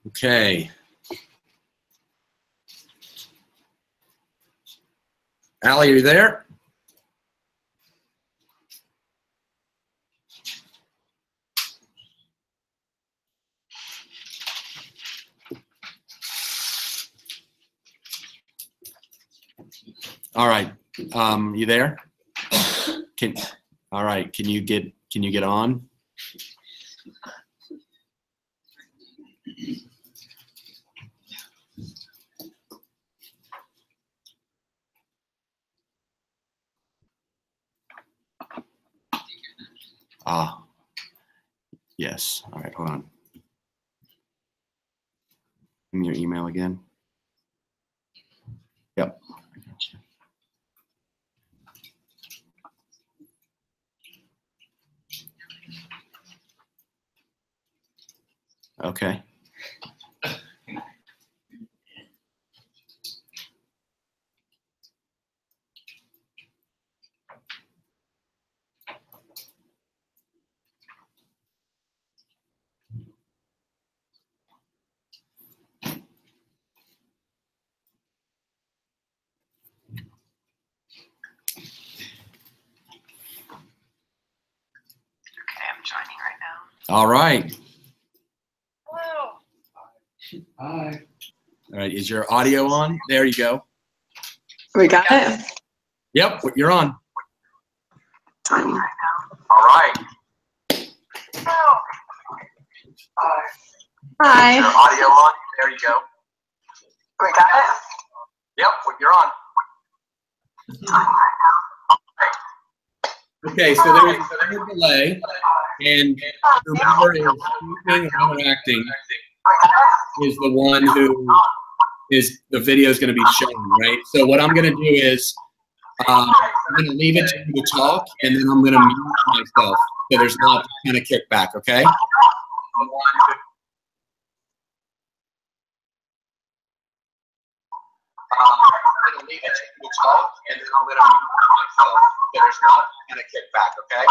Okay. Aly, are you there? All right. You there? All right. Can you get on? Ah, yes. All right, hold on. Give me your email again. Yep. I got you. Okay. I'm joining right now. All right. Hello. Hi. All right. Is your audio on? There you go. We got it? Yep. You're on. Joining right now. All right. Hello. Hi. Hi. Is your audio on? There you go. We got it? Yep. You're on. Okay. So there's a delay, and whoever is speaking or interacting is the one who is the video is going to be shown, right? So what I'm going to do is I'm going to leave it to you to talk, and then I'm going to mute myself so there's not kind of kickback, okay? I'm going to leave it to you to talk, and then I'm going to mute myself so there's not kind of kickback, okay?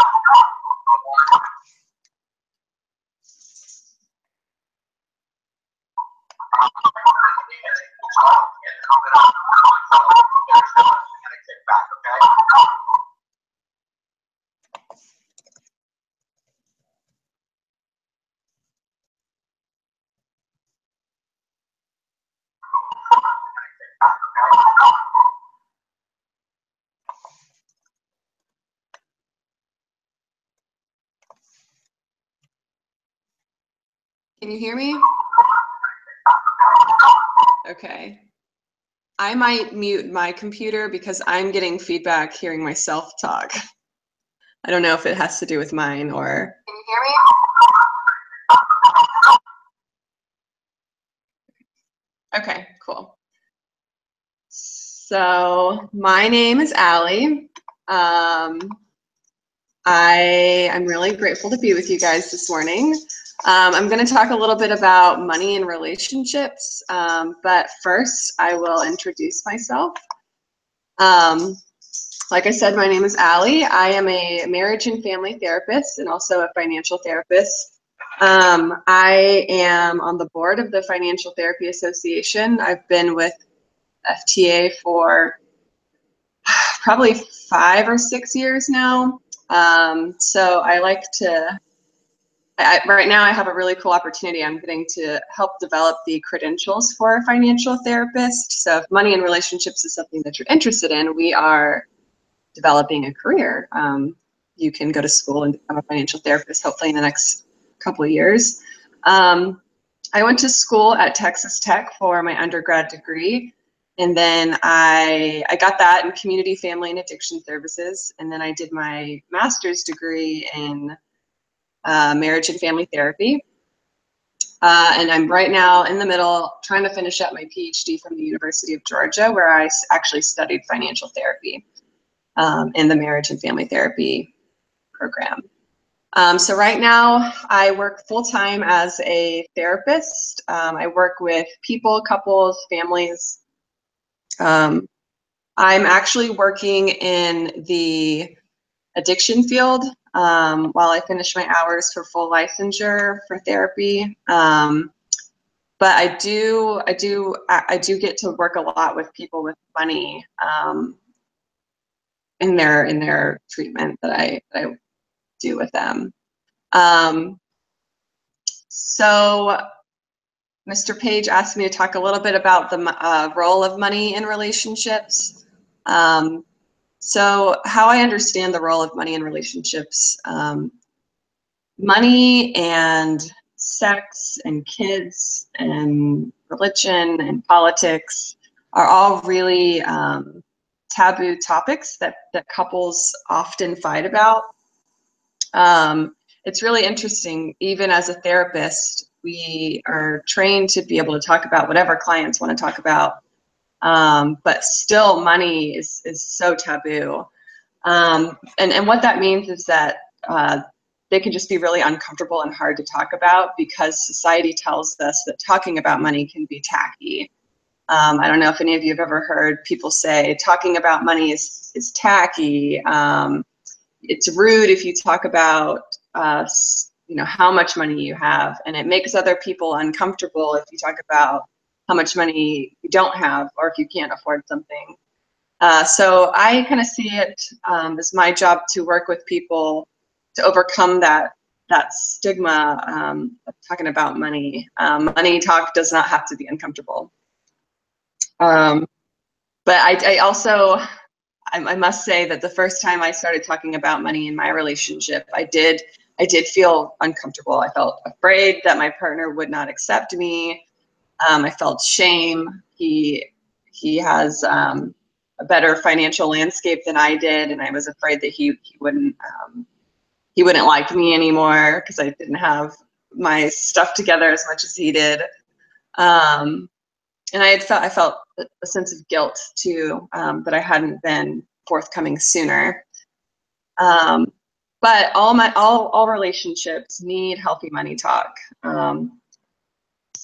Can you hear me? Okay. I might mute my computer because I'm getting feedback hearing myself talk. I don't know if it has to do with mine or... Can you hear me? Okay, cool. So my name is Aly. I'm really grateful to be with you guys this morning. I'm going to talk a little bit about money and relationships, but first I will introduce myself. Like I said, my name is Aly. I am a marriage and family therapist and also a financial therapist. I am on the board of the Financial Therapy Association. I've been with FTA for probably 5 or 6 years now. So I like to, right now I have a really cool opportunity. I'm getting to help develop the credentials for a financial therapist. So if money and relationships is something that you're interested in, we are developing a career. You can go to school and become a financial therapist hopefully in the next couple of years. I went to school at Texas Tech for my undergrad degree. And then I got that in community, family, and addiction services. And then I did my master's degree in marriage and family therapy. And I'm right now in the middle trying to finish up my PhD from the University of Georgia, where I actually studied financial therapy in the marriage and family therapy program. So right now I work full-time as a therapist. I work with people, couples, families. I'm actually working in the addiction field while I finish my hours for full licensure for therapy. but I do get to work a lot with people with money in their treatment that I do with them. So Mr. Page asked me to talk a little bit about the role of money in relationships. So how I understand the role of money in relationships, money and sex and kids and religion and politics are all really taboo topics that couples often fight about. It's really interesting. Even as a therapist, we are trained to be able to talk about whatever clients want to talk about, but still money is so taboo. And what that means is that they can just be really uncomfortable and hard to talk about because society tells us that talking about money can be tacky. I don't know if any of you have ever heard people say talking about money is tacky. It's rude if you talk about how much money you have, and it makes other people uncomfortable if you talk about how much money you don't have or if you can't afford something. So I kind of see it as my job to work with people to overcome that stigma of talking about money. Money talk does not have to be uncomfortable. But I also must say that the first time I started talking about money in my relationship, I did feel uncomfortable. I felt afraid that my partner would not accept me. I felt shame. He has a better financial landscape than I did, and I was afraid that he wouldn't like me anymore because I didn't have my stuff together as much as he did. And I felt a sense of guilt too, that I hadn't been forthcoming sooner. But all relationships need healthy money talk.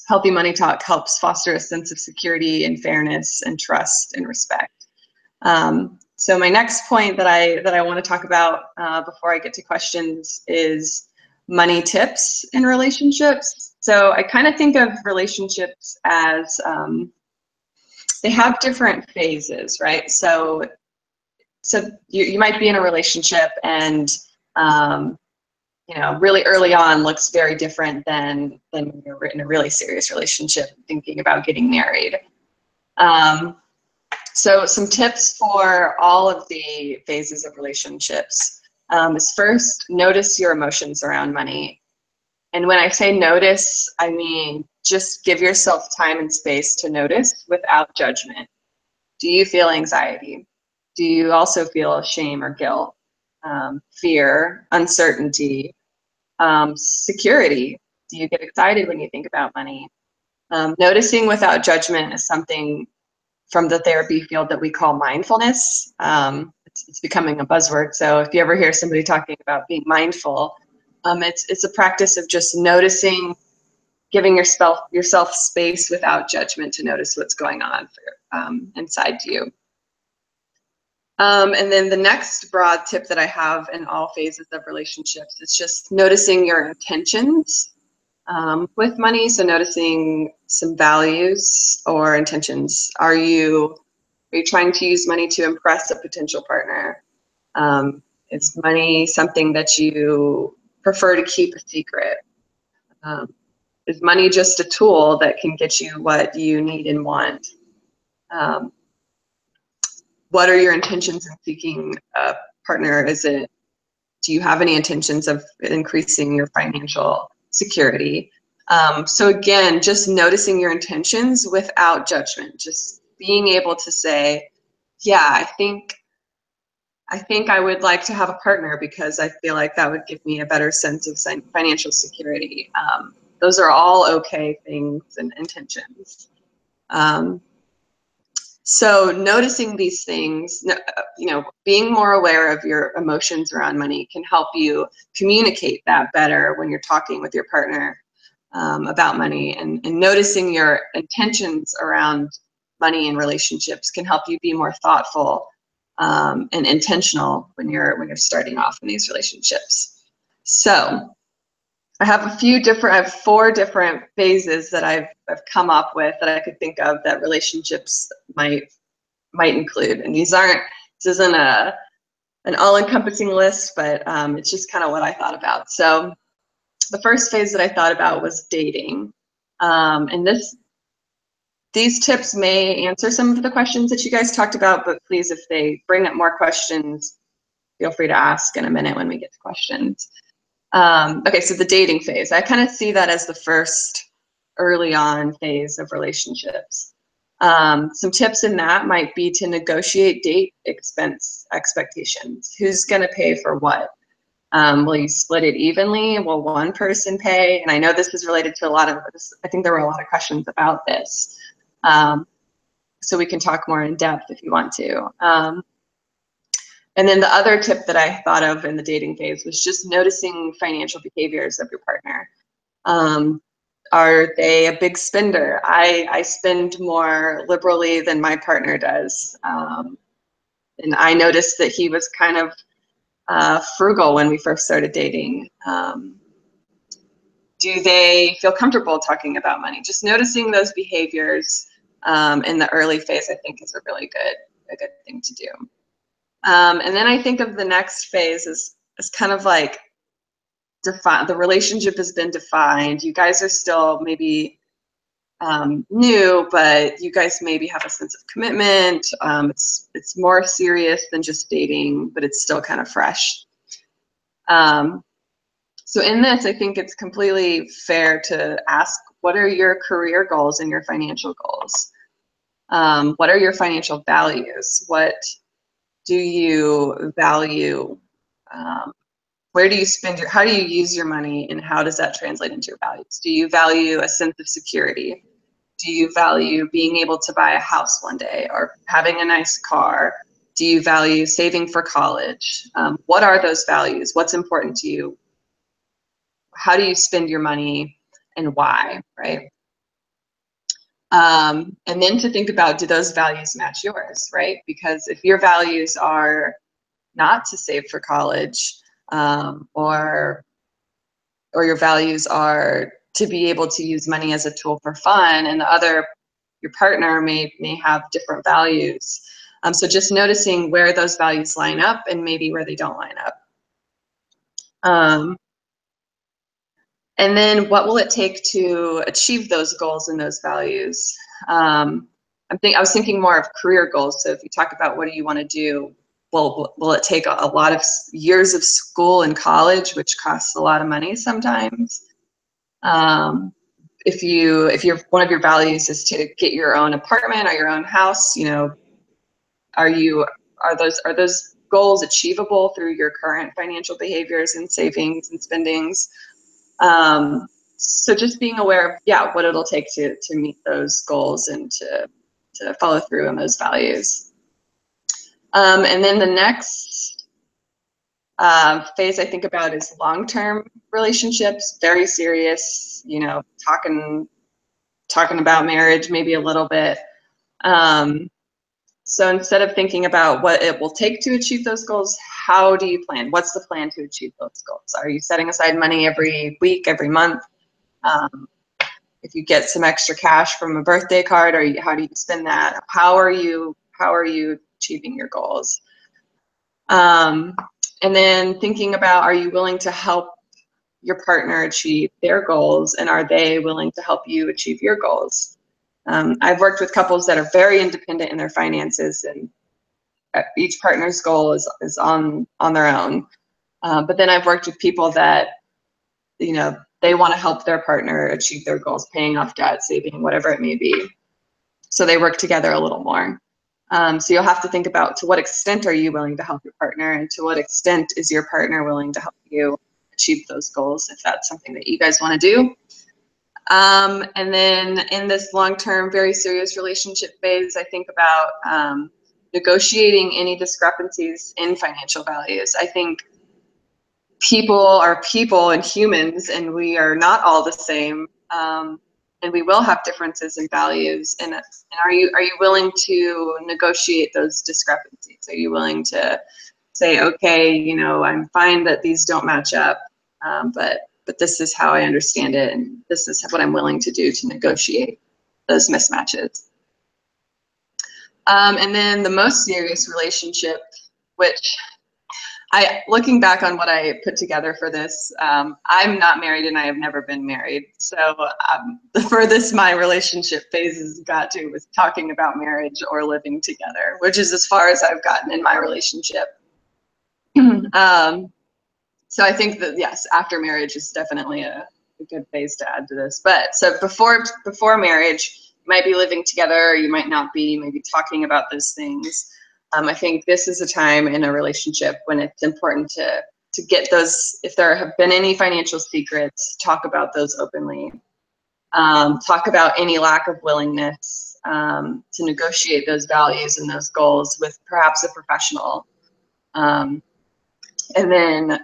Healthy money talk helps foster a sense of security and fairness and trust and respect. So my next point that I want to talk about before I get to questions is money tips in relationships. So I kind of think of relationships as they have different phases, right? So you might be in a relationship and really early on looks very different than when you're in a really serious relationship thinking about getting married. So some tips for all of the phases of relationships is first, notice your emotions around money. And when I say notice, I mean just give yourself time and space to notice without judgment. Do you feel anxiety? Do you also feel shame or guilt, fear, uncertainty, security? Do you get excited when you think about money? Noticing without judgment is something from the therapy field that we call mindfulness. It's becoming a buzzword. So if you ever hear somebody talking about being mindful, it's a practice of just noticing, giving yourself space without judgment to notice what's going on inside you. And then the next broad tip that I have in all phases of relationships is just noticing your intentions with money. So noticing some values or intentions. Are you trying to use money to impress a potential partner? Is money something that you prefer to keep a secret? Is money just a tool that can get you what you need and want? What are your intentions in seeking a partner? Do you have any intentions of increasing your financial security? So again, just noticing your intentions without judgment, just being able to say, yeah, I think I would like to have a partner because I feel like that would give me a better sense of financial security. Those are all okay things and intentions. So noticing these things, being more aware of your emotions around money can help you communicate that better when you're talking with your partner about money, and noticing your intentions around money and relationships can help you be more thoughtful and intentional when you're starting off in these relationships. So I have I have 4 different phases that I've come up with that I could think of that relationships might include. And this isn't an all-encompassing list, but it's just kind of what I thought about. So the first phase that I thought about was dating. And these tips may answer some of the questions that you guys talked about, but please, if they bring up more questions, feel free to ask in a minute when we get to questions. Okay, so the dating phase. I kind of see that as the first early on phase of relationships. Some tips in that might be to negotiate date expense expectations. Who's going to pay for what? Will you split it evenly? Will one person pay? And I know this is related to a lot of this. I think there were a lot of questions about this. So we can talk more in depth if you want to. And then the other tip that I thought of in the dating phase was just noticing financial behaviors of your partner. Are they a big spender? I spend more liberally than my partner does. And I noticed that he was kind of frugal when we first started dating. Do they feel comfortable talking about money? Just noticing those behaviors in the early phase, I think, is a good thing to do. And then I think of the next phase as kind of like the relationship has been defined. You guys are still maybe new, but you guys maybe have a sense of commitment. It's more serious than just dating, but it's still kind of fresh. So in this, I think it's completely fair to ask, what are your career goals and your financial goals? What are your financial values? What do you value? Where do you spend how do you use your money, and how does that translate into your values? Do you value a sense of security? Do you value being able to buy a house one day or having a nice car? Do you value saving for college? What are those values? What's important to you? How do you spend your money and why, right? And then to think about, do those values match yours, right? Because if your values are not to save for college, or your values are to be able to use money as a tool for fun, and your partner may have different values. So just noticing where those values line up and maybe where they don't line up. And then what will it take to achieve those goals and those values? I was thinking more of career goals. So if you talk about what do you want to do, well, will it take a lot of years of school and college, which costs a lot of money sometimes? If one of your values is to get your own apartment or your own house, are those goals achievable through your current financial behaviors and savings and spendings? So just being aware of, what it'll take to meet those goals and to follow through on those values. And then the next phase I think about is long-term relationships, very serious, talking about marriage, maybe a little bit. So instead of thinking about what it will take to achieve those goals, how do you plan? What's the plan to achieve those goals? Are you setting aside money every week, every month? If you get some extra cash from a birthday card, how do you spend that? How are you achieving your goals? And then thinking about, are you willing to help your partner achieve their goals, and are they willing to help you achieve your goals? I've worked with couples that are very independent in their finances, and each partner's goal is on their own. But then I've worked with people that, they want to help their partner achieve their goals, paying off debt, saving, whatever it may be. So they work together a little more. So you'll have to think about, to what extent are you willing to help your partner, and to what extent is your partner willing to help you achieve those goals, if that's something that you guys want to do. And then in this long-term, very serious relationship phase, I think about negotiating any discrepancies in financial values. I think people are people and humans, and we are not all the same, and we will have differences in values. And are you willing to negotiate those discrepancies? Are you willing to say, okay, I'm fine that these don't match up, but but this is how I understand it, and this is what I'm willing to do to negotiate those mismatches. And then the most serious relationship, which looking back on what I put together for this, I'm not married and I have never been married. So the furthest my relationship phases got to was talking about marriage or living together, which is as far as I've gotten in my relationship. So I think that, yes, after marriage is definitely a good phase to add to this. But so before marriage, you might be living together, or you might not be, maybe talking about those things. I think this is a time in a relationship when it's important to get those, if there have been any financial secrets, talk about those openly. Talk about any lack of willingness to negotiate those values and those goals with perhaps a professional. And then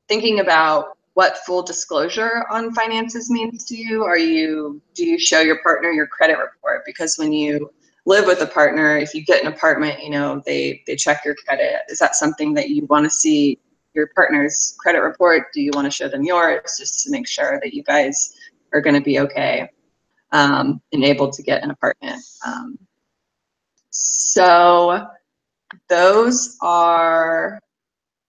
thinking about what full disclosure on finances means to you. Do you show your partner your credit report? Because when you live with a partner, if you get an apartment, you know, they check your credit. Is that something that you want to see your partner's credit report? Do you want to show them yours, just to make sure that you guys are going to be okay and able to get an apartment? So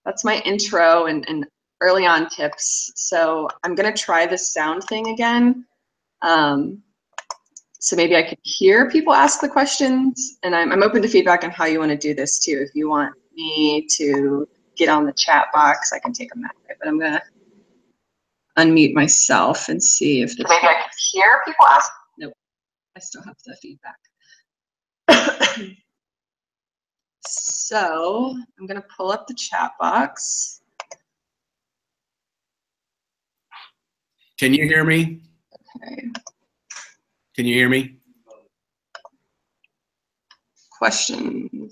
that's my intro and early on tips. So I'm gonna try this sound thing again. So maybe I could hear people ask the questions, and I'm open to feedback on how you want to do this too. If you want me to get on the chat box, I can take them that way, but I'm gonna unmute myself and see if this. Maybe I can hear people ask. Nope, I still have the feedback. So I'm gonna pull up the chat box. Can you hear me? Okay. Can you hear me? Questions?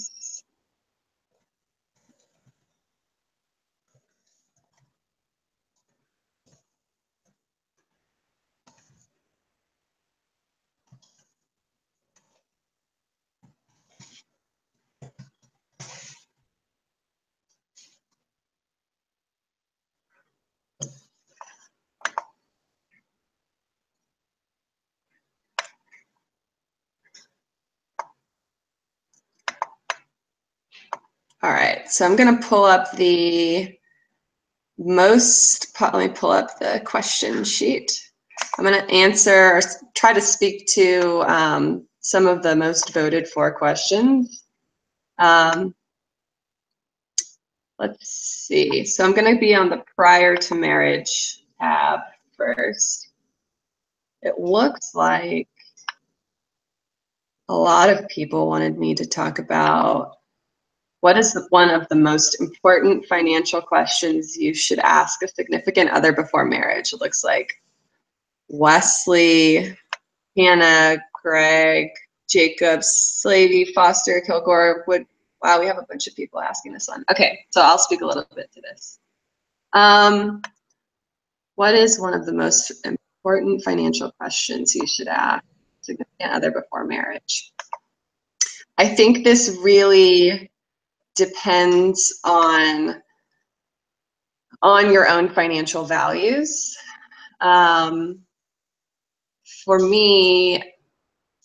All right, so I'm gonna pull up let me pull up the question sheet. I'm gonna answer, or try to speak to some of the most voted for questions. Let's see, so I'm gonna be on the prior to marriage tab first. It looks like a lot of people wanted me to talk about what is one of the most important financial questions you should ask a significant other before marriage? It looks like Wesley, Hannah, Greg, Jacob, Slavey, Foster, Kilgore, Wood. Wow, we have a bunch of people asking this one. Okay, so I'll speak a little bit to this. What is one of the most important financial questions you should ask a significant other before marriage? I think this really depends on your own financial values. For me,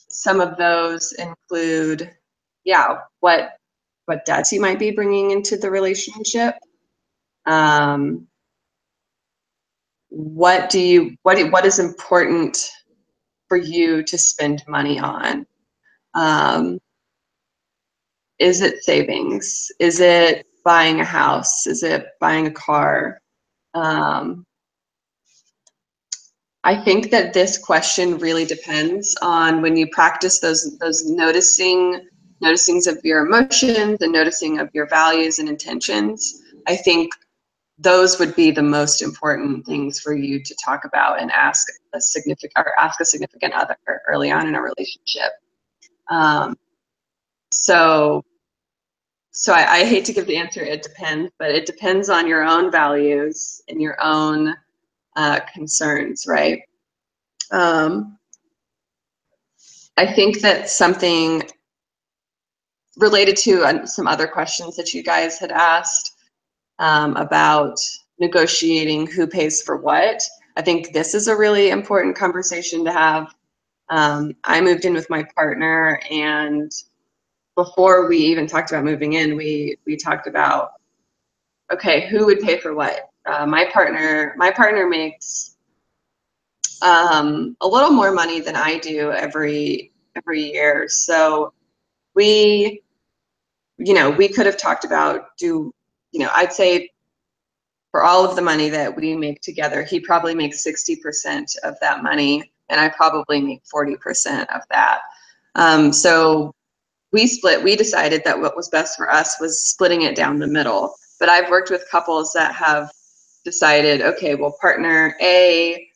some of those include, yeah, what debts you might be bringing into the relationship. What is important for you to spend money on? Is it savings? Is it buying a house? Is it buying a car? I think that this question really depends on when you practice those noticings of your emotions and noticing of your values and intentions. I think those would be the most important things for you to talk about and ask a significant other early on in a relationship. So I hate to give the answer, it depends, but it depends on your own values and your own concerns, right? I think that something related to some other questions that you guys had asked about negotiating who pays for what. I think this is a really important conversation to have. I moved in with my partner, and before we even talked about moving in, we talked about, okay, who would pay for what? My partner makes a little more money than I do every year. So we could have talked about I'd say for all of the money that we make together, he probably makes 60% of that money, and I probably make 40% of that. So we decided that what was best for us was splitting it down the middle. But I've worked with couples that have decided, okay, well, partner A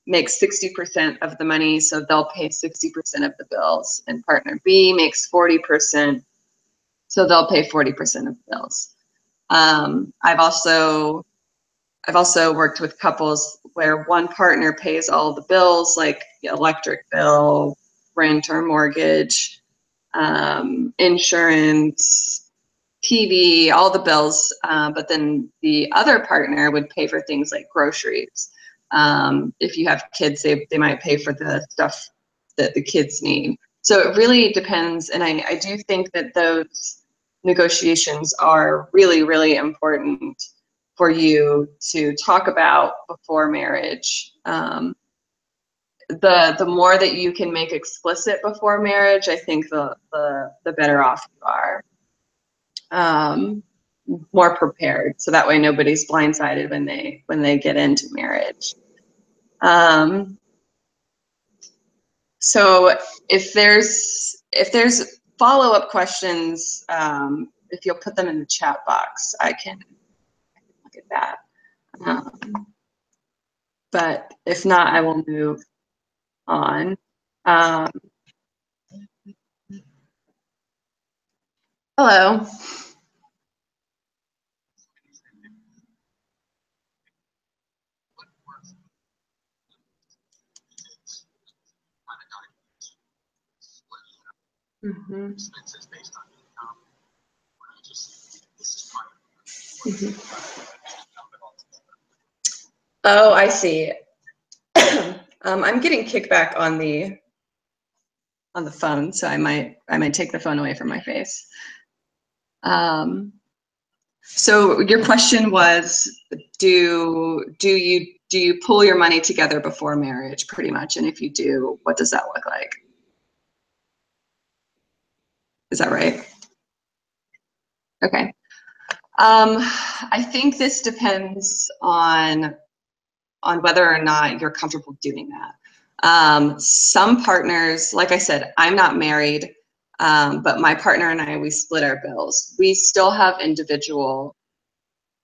makes 60% of the money, so they'll pay 60% of the bills, and partner B makes 40%, so they'll pay 40% of the bills. I've also worked with couples where one partner pays all the bills, like electric bill, rent or mortgage, insurance, TV, all the bills, but then the other partner would pay for things like groceries. If you have kids, they might pay for the stuff that the kids need. So it really depends, and I do think that those negotiations are really, really important for you to talk about before marriage. The more that you can make explicit before marriage, I think the better off you are. More prepared, so that way nobody's blindsided when they get into marriage. So if there's follow-up questions, if you'll put them in the chat box, I can look at that. But if not, I will move on. Hello. Mm-hmm. Mm-hmm. Oh, I see. I'm getting kickback on the phone, so I might take the phone away from my face. So your question was, do you pull your money together before marriage, pretty much? And if you do, what does that look like? Is that right? Okay. I think this depends on whether or not you're comfortable doing that. Some partners, like I said, I'm not married, but my partner and I, we split our bills. We still have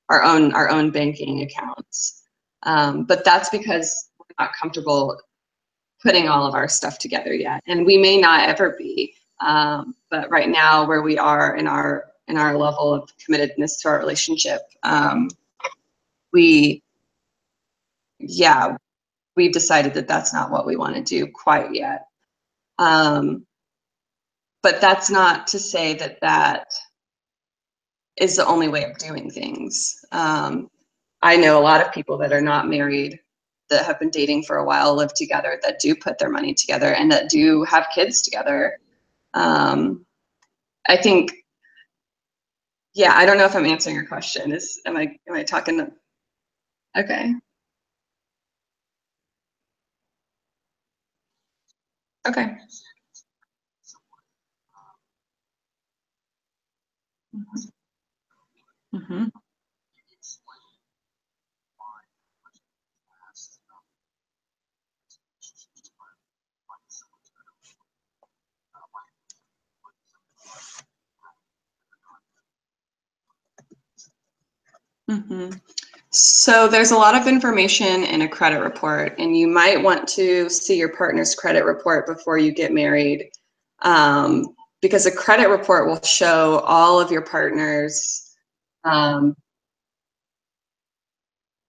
our own banking accounts, but that's because we're not comfortable putting all of our stuff together yet, and we may not ever be. But right now, where we are in our level of committedness to our relationship, we've decided that that's not what we want to do quite yet. But that's not to say that that is the only way of doing things. I know a lot of people that are not married, that have been dating for a while, live together, that do put their money together, and that do have kids together. I think, I don't know if I'm answering your question. Am I talking? Okay. Okay. Mm-hmm. Mm-hmm. So there's a lot of information in a credit report, and you might want to see your partner's credit report before you get married, because a credit report will show all of your partner's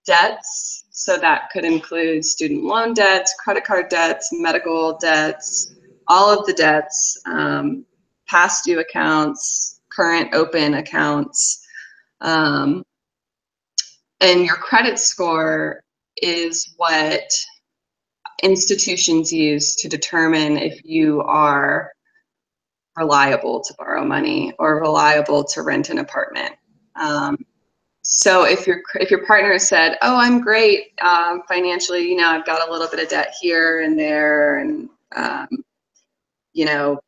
debts. So that could include student loan debts, credit card debts, medical debts, all of the debts, past due accounts, current open accounts. And your credit score is what institutions use to determine if you are reliable to borrow money or reliable to rent an apartment. So if your partner said, "Oh, I'm great financially, you know, I've got a little bit of debt here and there, and you know,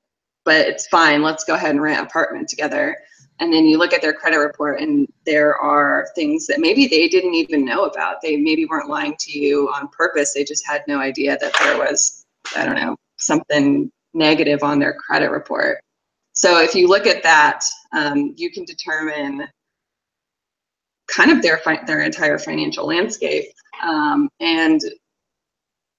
but it's fine. Let's go ahead and rent an apartment together." And then you look at their credit report, and there are things that maybe they didn't even know about. They maybe weren't lying to you on purpose. They just had no idea that there was, I don't know, something negative on their credit report. So if you look at that, you can determine kind of their entire financial landscape. And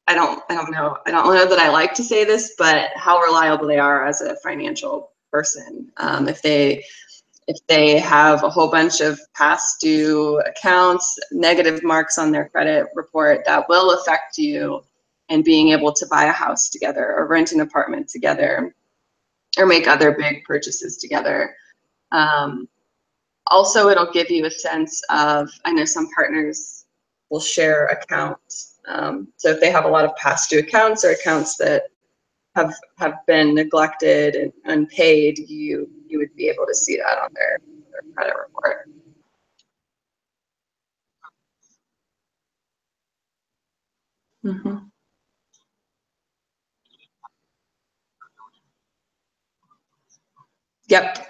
I don't know that I like to say this, but how reliable they are as a financial person. If they have a whole bunch of past due accounts, negative marks on their credit report, that will affect you in being able to buy a house together or rent an apartment together or make other big purchases together. Also, it'll give you a sense of, I know some partners will share accounts. So if they have a lot of past due accounts or accounts that have been neglected and unpaid, you would be able to see that on their credit report. Mm-hmm. Yep.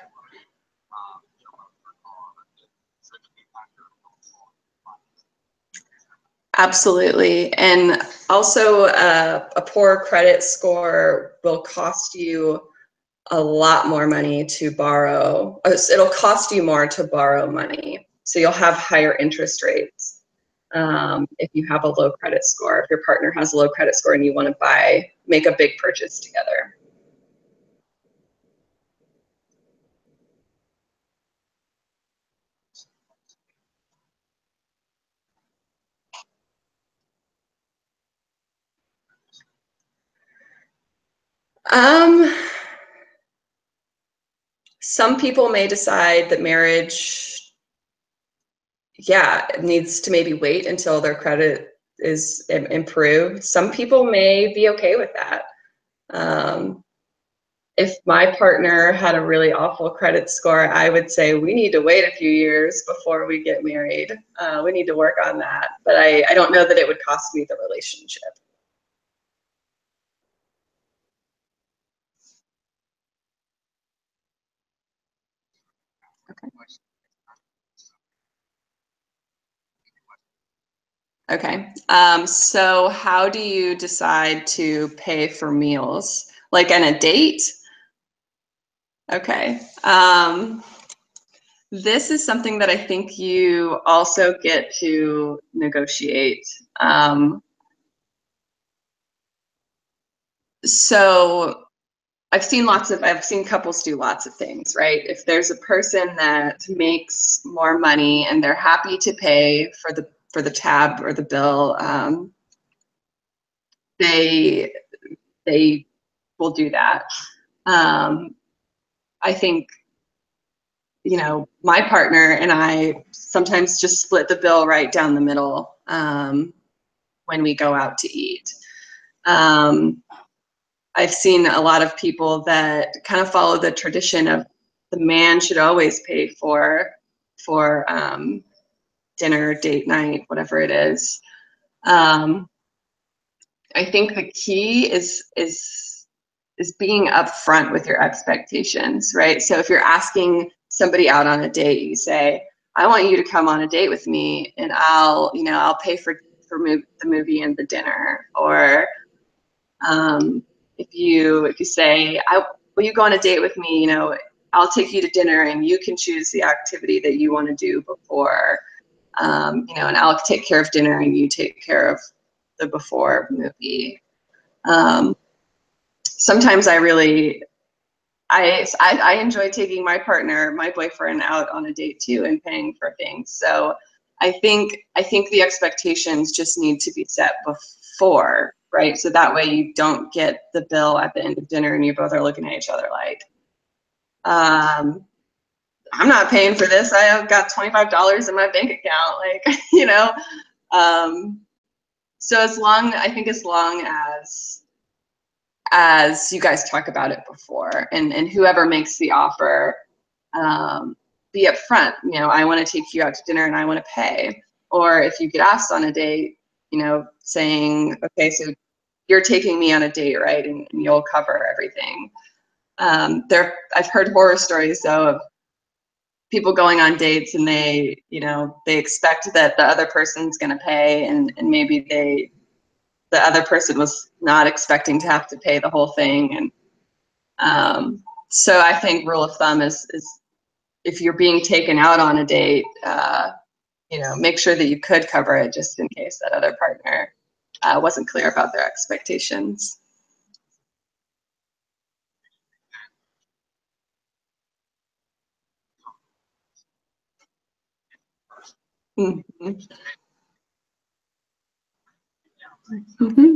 Absolutely. And also a poor credit score will cost you a lot more money to borrow. It'll cost you more to borrow money. So you'll have higher interest rates if you have a low credit score. If your partner has a low credit score and you want to make a big purchase together. Some people may decide that marriage, needs to maybe wait until their credit is improved. Some people may be okay with that. If my partner had a really awful credit score, I would say we need to wait a few years before we get married. We need to work on that. But I don't know that it would cost me the relationship. Okay. So how do you decide to pay for meals? Like on a date? Okay. This is something that I think you also get to negotiate. So I've seen couples do lots of things, right? If there's a person that makes more money and they're happy to pay for the tab or the bill, they will do that. I think, you know, my partner and I sometimes just split the bill right down the middle when we go out to eat. I've seen a lot of people that kind of follow the tradition of the man should always pay for dinner, date night, whatever it is. I think the key is being upfront with your expectations, right? So if you're asking somebody out on a date, you say, "I want you to come on a date with me, and I'll pay for the movie and the dinner." Or if you say, "Will you go on a date with me? You know, I'll take you to dinner, and you can choose the activity that you want to do before. You know, and I'll take care of dinner, and you take care of the before movie." Sometimes I enjoy taking my partner, my boyfriend, out on a date too and paying for things. So I think the expectations just need to be set before, right? So that way you don't get the bill at the end of dinner and you both are looking at each other like, I'm not paying for this. I have got $25 in my bank account. Like, so as long as you guys talk about it before, and whoever makes the offer, be upfront. I want to take you out to dinner and I want to pay. Or if you get asked on a date, saying, okay, so you're taking me on a date, right? And you'll cover everything. I've heard horror stories though of people going on dates and they expect that the other person's going to pay, and maybe the other person was not expecting to have to pay the whole thing. And so I think rule of thumb is if you're being taken out on a date, make sure that you could cover it just in case that other partner wasn't clear about their expectations. Mm-hmm. Mm-hmm.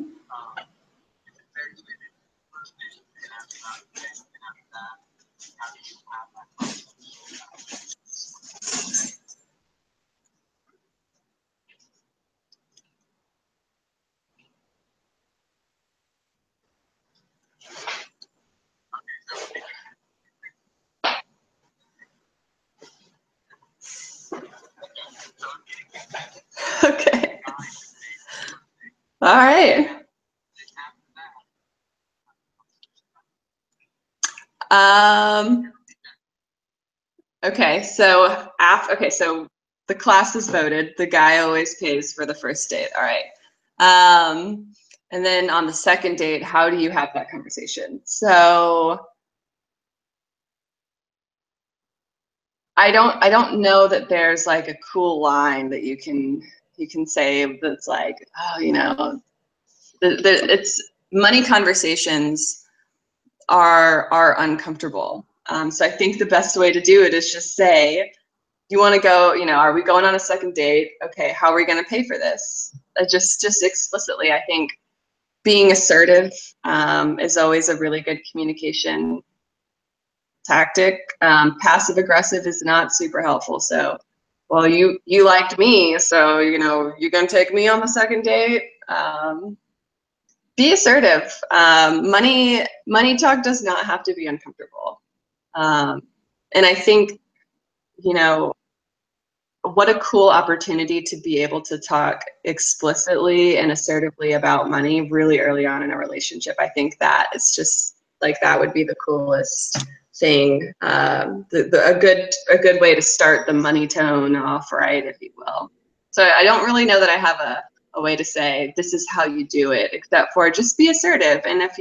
Okay. All right. Okay, so so the class is voted. The guy always pays for the first date. All right. And then on the second date, how do you have that conversation? So I don't know that there's like a cool line that you can say that's like, oh, it's money conversations are uncomfortable. So I think the best way to do it is just say, you want to go, are we going on a second date? Okay, how are we going to pay for this? Just explicitly, I think being assertive is always a really good communication tactic. Passive aggressive is not super helpful. So, well, you liked me, so you're going to take me on the second date. Be assertive. Money talk does not have to be uncomfortable. And I think, what a cool opportunity to be able to talk explicitly and assertively about money really early on in a relationship. I think that it's just like, that would be the coolest thing. A good way to start the money tone off, right, if you will. So I don't really know that I have a way to say this is how you do it, except for just be assertive. And if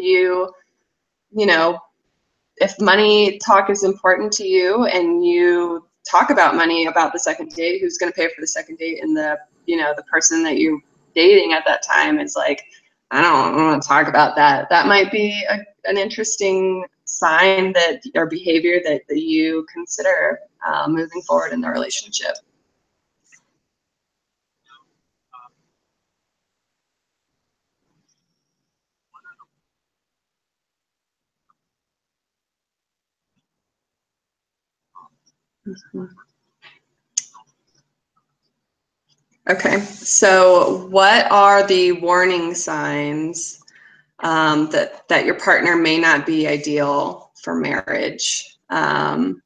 if money talk is important to you and you talk about money, about the second date, who's going to pay for the second date, and the person that you're dating at that time is like, I don't want to talk about that. That might be an interesting sign or behavior that you consider moving forward in the relationship. Mm-hmm. Okay, so what are the warning signs that your partner may not be ideal for marriage when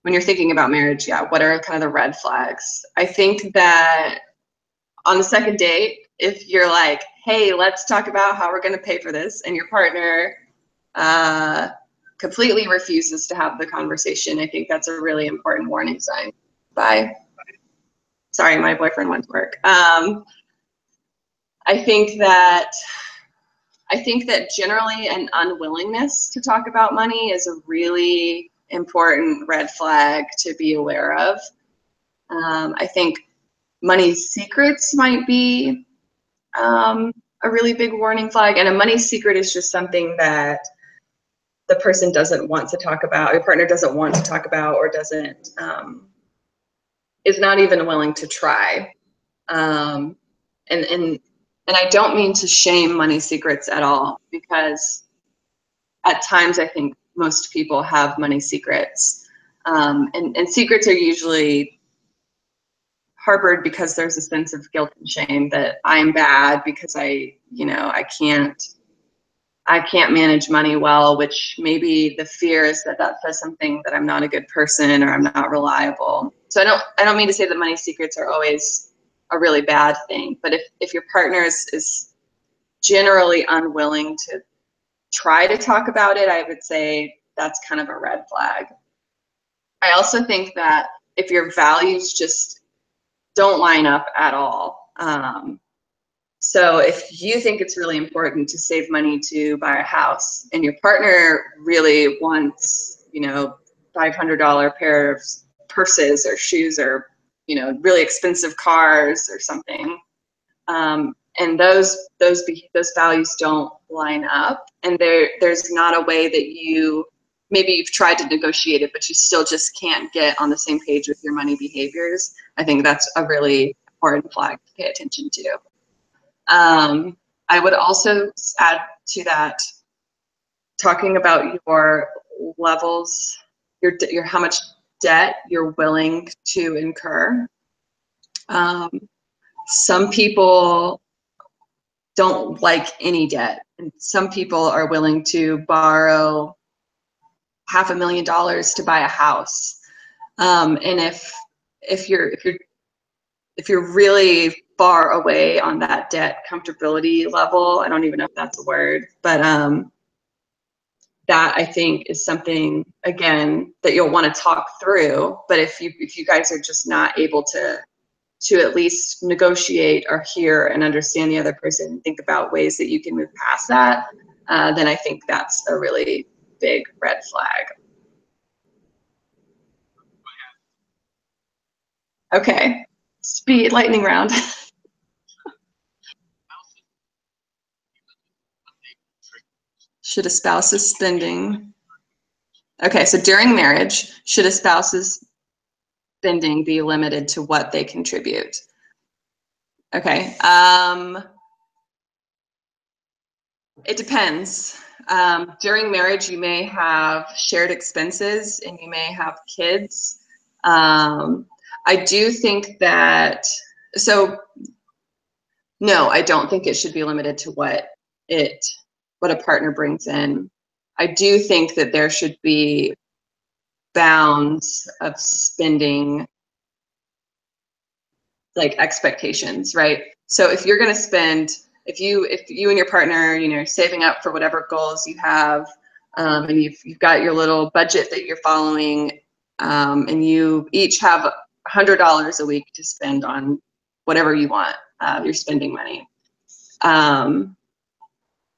you're thinking about marriage? Yeah, what are kind of the red flags? I think that on the second date, if you're like, hey, let's talk about how we're going to pay for this, and your partner completely refuses to have the conversation, I think that's a really important warning sign. Bye. Sorry, my boyfriend went to work. I think that generally an unwillingness to talk about money is a really important red flag to be aware of. I think money secrets might be a really big warning flag, and a money secret is just something that the person doesn't want to talk about, your partner doesn't want to talk about, or is not even willing to try. And I don't mean to shame money secrets at all, because at times I think most people have money secrets. And secrets are usually harbored because there's a sense of guilt and shame that I'm bad because I can't manage money well, which maybe the fear is that that says something that I'm not a good person or I'm not reliable. So I don't mean to say that money secrets are always a really bad thing, but if your partner is generally unwilling to try to talk about it, I would say that's kind of a red flag. I also think that if your values just don't line up at all, so if you think it's really important to save money to buy a house and your partner really wants, $500 pair of purses or shoes or, really expensive cars or something, and those values don't line up, and there's not a way that maybe you've tried to negotiate it, but you still just can't get on the same page with your money behaviors, I think that's a really important flag to pay attention to. I would also add to that, talking about your levels, your how much debt you're willing to incur. Some people don't like any debt, and some people are willing to borrow $500,000 to buy a house. And if you're really far away on that debt comfortability level, I don't even know if that's a word, but that I think is something, again, that you'll want to talk through. But if you guys are just not able to at least negotiate or hear and understand the other person and think about ways that you can move past that, then I think that's a really big red flag. Okay, speed lightning round. Should a spouse's spending, okay, so during marriage, should a spouse's spending be limited to what they contribute? Okay, it depends. During marriage, you may have shared expenses and you may have kids. I do think that, so no, I don't think it should be limited to what a partner brings in. I do think that there should be bounds of spending, like expectations, right? So if you're going to spend, if you and your partner, saving up for whatever goals you have, and you've got your little budget that you're following, and you each have $100 a week to spend on whatever you want, your spending money.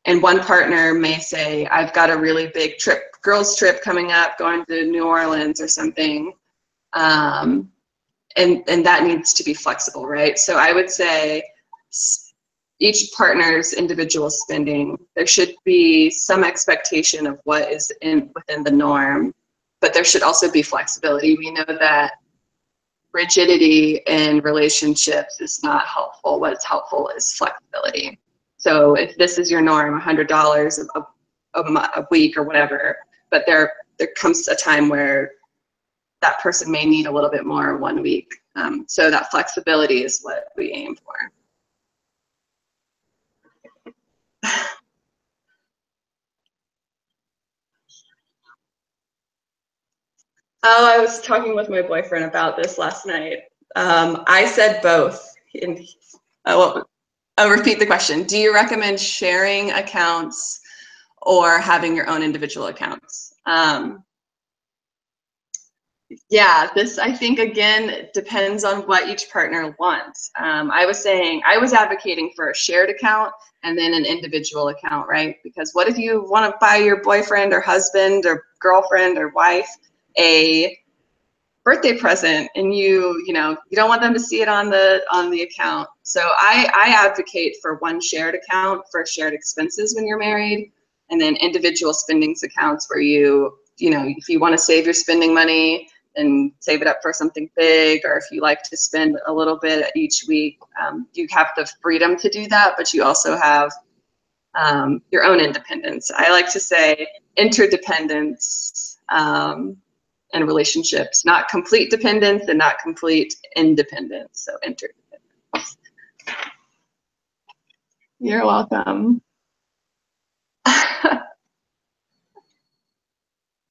And one partner may say, I've got a really big girls trip coming up, going to New Orleans or something. And that needs to be flexible, right? So I would say each partner's individual spending, there should be some expectation of what is within the norm, but there should also be flexibility. We know that rigidity in relationships is not helpful. What's helpful is flexibility. So if this is your norm, $100 a week or whatever, but there comes a time where that person may need a little bit more one week. So that flexibility is what we aim for. Oh, I was talking with my boyfriend about this last night. I said both. I'll repeat the question. Do you recommend sharing accounts or having your own individual accounts? Yeah, this, I think, again, depends on what each partner wants. I was advocating for a shared account and then an individual account, right? Because what if you want to buy your boyfriend or husband or girlfriend or wife a birthday present and you don't want them to see it on the account? So I advocate for one shared account for shared expenses when you're married, and then individual spendings accounts where if you want to save your spending money and save it up for something big, or if you like to spend a little bit each week, you have the freedom to do that, but you also have your own independence. I like to say interdependence and relationships, not complete dependence and not complete independence. So interdependence. You're welcome.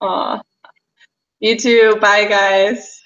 Aw. You too. Bye, guys.